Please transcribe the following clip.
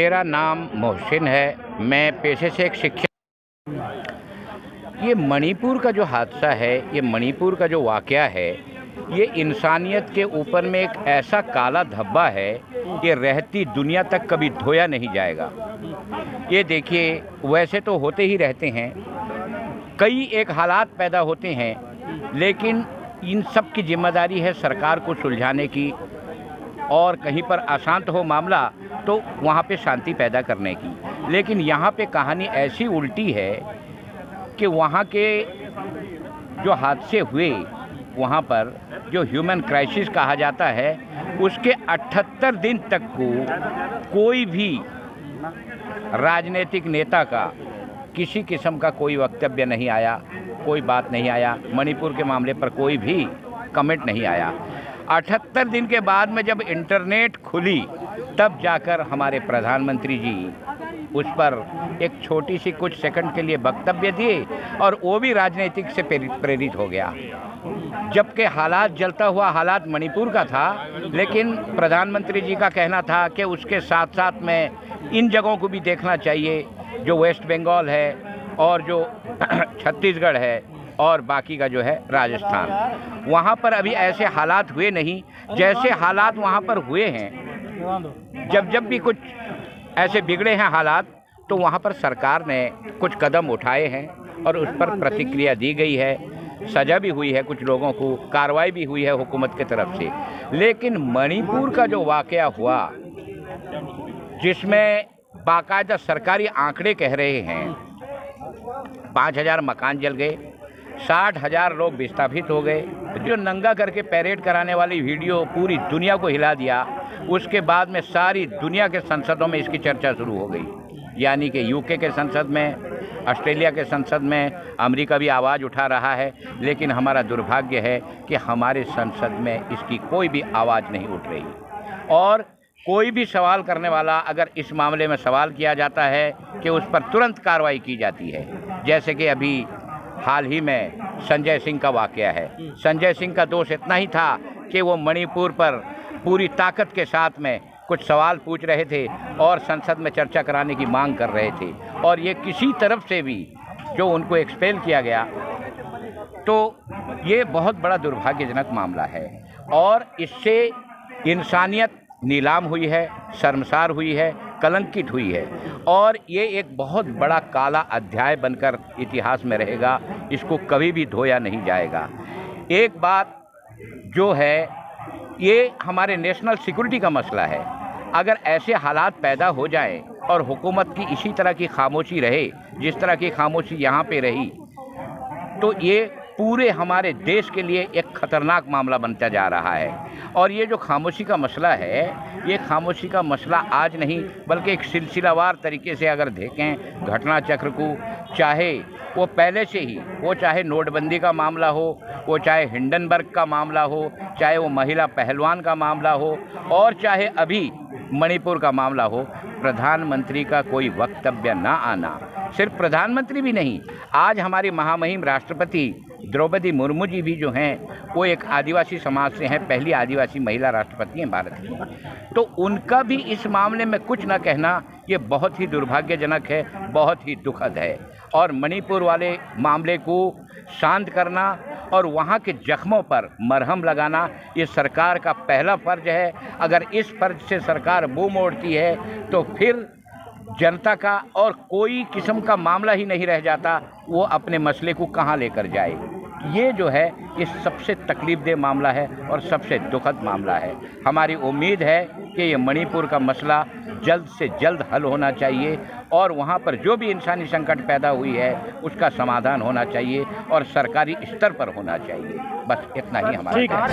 मेरा नाम मोहसिन है। मैं पेशे से एक शिक्षक। ये मणिपुर का जो हादसा है, ये मणिपुर का जो वाक़या है, ये इंसानियत के ऊपर में एक ऐसा काला धब्बा है कि रहती दुनिया तक कभी धोया नहीं जाएगा। ये देखिए, वैसे तो होते ही रहते हैं, कई एक हालात पैदा होते हैं, लेकिन इन सब की जिम्मेदारी है सरकार को सुलझाने की, और कहीं पर अशांत हो मामला तो वहाँ पे शांति पैदा करने की। लेकिन यहाँ पे कहानी ऐसी उल्टी है कि वहाँ के जो हादसे हुए, वहाँ पर जो ह्यूमन क्राइसिस कहा जाता है, उसके 78 दिन तक को कोई भी राजनीतिक नेता का किसी किस्म का कोई वक्तव्य नहीं आया, कोई बात नहीं आया। मणिपुर के मामले पर कोई भी कमेंट नहीं आया। 78 दिन के बाद में जब इंटरनेट खुली, तब जाकर हमारे प्रधानमंत्री जी उस पर एक छोटी सी कुछ सेकंड के लिए वक्तव्य दिए, और वो भी राजनीतिक से प्रेरित हो गया। जबकि हालात, जलता हुआ हालात मणिपुर का था, लेकिन प्रधानमंत्री जी का कहना था कि उसके साथ साथ में इन जगहों को भी देखना चाहिए, जो वेस्ट बंगाल है और जो छत्तीसगढ़ है और बाकी का जो है राजस्थान। वहाँ पर अभी ऐसे हालात हुए नहीं जैसे हालात वहाँ पर हुए हैं। जब भी कुछ ऐसे बिगड़े हैं हालात, तो वहाँ पर सरकार ने कुछ कदम उठाए हैं और उस पर प्रतिक्रिया दी गई है, सज़ा भी हुई है, कुछ लोगों को कार्रवाई भी हुई है हुकूमत की तरफ से। लेकिन मणिपुर का जो वाक़या हुआ, जिसमें बाकायदा सरकारी आंकड़े कह रहे हैं 5000 मकान जल गए, 60,000 लोग विस्थापित हो गए, जो नंगा करके पैरेड कराने वाली वीडियो पूरी दुनिया को हिला दिया, उसके बाद में सारी दुनिया के संसदों में इसकी चर्चा शुरू हो गई। यानी कि यूके के संसद में, ऑस्ट्रेलिया के संसद में, अमेरिका भी आवाज़ उठा रहा है। लेकिन हमारा दुर्भाग्य है कि हमारे संसद में इसकी कोई भी आवाज़ नहीं उठ रही, और कोई भी सवाल करने वाला, अगर इस मामले में सवाल किया जाता है कि उस पर तुरंत कार्रवाई की जाती है। जैसे कि अभी हाल ही में संजय सिंह का वाक़या है। संजय सिंह का दोष इतना ही था कि वो मणिपुर पर पूरी ताकत के साथ में कुछ सवाल पूछ रहे थे और संसद में चर्चा कराने की मांग कर रहे थे, और ये किसी तरफ से भी जो उनको एक्सपेल किया गया, तो ये बहुत बड़ा दुर्भाग्यजनक मामला है। और इससे इंसानियत नीलाम हुई है, शर्मसार हुई है, कलंकित हुई है, और ये एक बहुत बड़ा काला अध्याय बनकर इतिहास में रहेगा। इसको कभी भी धोया नहीं जाएगा। एक बात जो है, ये हमारे नेशनल सिक्योरिटी का मसला है। अगर ऐसे हालात पैदा हो जाएं और हुकूमत की इसी तरह की खामोशी रहे, जिस तरह की खामोशी यहाँ पे रही, तो ये पूरे हमारे देश के लिए एक ख़तरनाक मामला बनता जा रहा है। और ये जो खामोशी का मसला है, ये खामोशी का मसला आज नहीं, बल्कि एक सिलसिलावार तरीके से अगर देखें घटना चक्र को, चाहे वो पहले से ही, वो चाहे नोटबंदी का मामला हो, वो चाहे हिंडनबर्ग का मामला हो, चाहे वो महिला पहलवान का मामला हो, और चाहे अभी मणिपुर का मामला हो, प्रधानमंत्री का कोई वक्तव्य ना आना, सिर्फ प्रधानमंत्री भी नहीं, आज हमारी महामहिम राष्ट्रपति द्रौपदी मुर्मू जी भी जो हैं, वो एक आदिवासी समाज से हैं, पहली आदिवासी महिला राष्ट्रपति हैं भारत की। तो उनका भी इस मामले में कुछ न कहना, ये बहुत ही दुर्भाग्यजनक है, बहुत ही दुखद है। और मणिपुर वाले मामले को शांत करना और वहाँ के जख्मों पर मरहम लगाना, ये सरकार का पहला फ़र्ज है। अगर इस फ़र्ज से सरकार मुँह मोड़ती है, तो फिर जनता का और कोई किस्म का मामला ही नहीं रह जाता, वो अपने मसले को कहाँ लेकर जाए। ये जो है, ये सबसे तकलीफ़देह मामला है और सबसे दुखद मामला है। हमारी उम्मीद है कि ये मणिपुर का मसला जल्द से जल्द हल होना चाहिए, और वहाँ पर जो भी इंसानी संकट पैदा हुई है, उसका समाधान होना चाहिए और सरकारी स्तर पर होना चाहिए। बस इतना ही हमारा।